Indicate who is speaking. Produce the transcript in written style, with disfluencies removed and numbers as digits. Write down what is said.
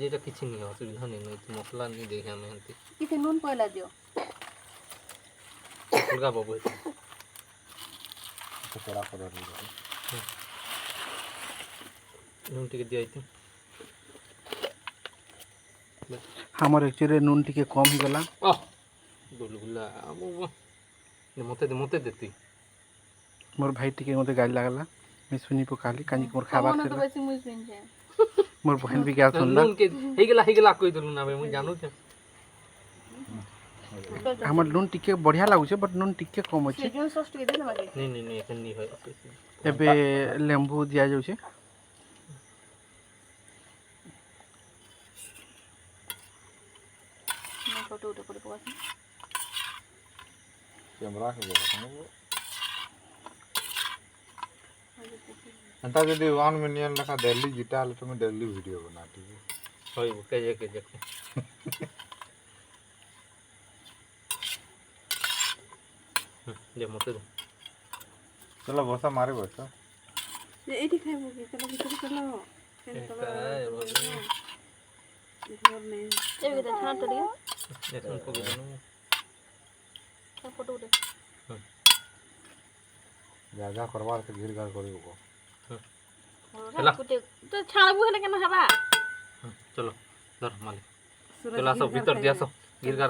Speaker 1: যেটা কিছু নেই, অসুবিধা নেই, মশলা নিয়ে দেখে আমি আনতে
Speaker 2: কিছু নুন পয়লা দিও
Speaker 1: ফুলকা বাবু এটা
Speaker 3: কড়া কড়া দিয়ে
Speaker 1: নুন টিকে দিয়াইতি
Speaker 4: আমার एक्चुअली নুন টিকে কম হই গলা
Speaker 1: আহ বুলবুলা মতে দে তুই
Speaker 4: মোর ভাই টিকে মতে গালি লাগলা আমি শুনি পকালি কানি মোর খাবার
Speaker 2: খাবার তো
Speaker 4: ছিল
Speaker 2: বেশি মুই শুনছে
Speaker 4: মোর বহন भी क्या सुनला
Speaker 1: নুন কে হেগলা কই দলু না আমি জানো যে
Speaker 4: আমার নুন টিকে বঢ়িয়া লাগুছে বট নুন টিকে কম আছে
Speaker 2: সেজন্য সস টিকে দিলে মাগে
Speaker 1: নি এখন নি হয়
Speaker 4: এবে লেম্বু দিয়া যাচ্ছে
Speaker 2: না ফটো উঠে করে পকাছি
Speaker 3: कैमरा के अंता यदि 1 मिलियन लखा दिल्ली जीता तो मैं दिल्ली वीडियो बनाती हूँ
Speaker 1: হয় কে যে মতে দে
Speaker 3: चलो बसा मारे बसा
Speaker 2: যে এইটি খাইবো কি চলো ভিতরে চলো ঘর নেই এই ভিতরে ঠান্ডা দিয়ে
Speaker 1: এখন পকে দেন
Speaker 2: ফটো উঠে
Speaker 3: जा करवार के गिर गार करी को
Speaker 1: चला
Speaker 2: তো ছাড়বো হলে কেন হবা
Speaker 1: চলো ধর মালিক চলো আসো ভিতর দিয়ে আসো গিরগার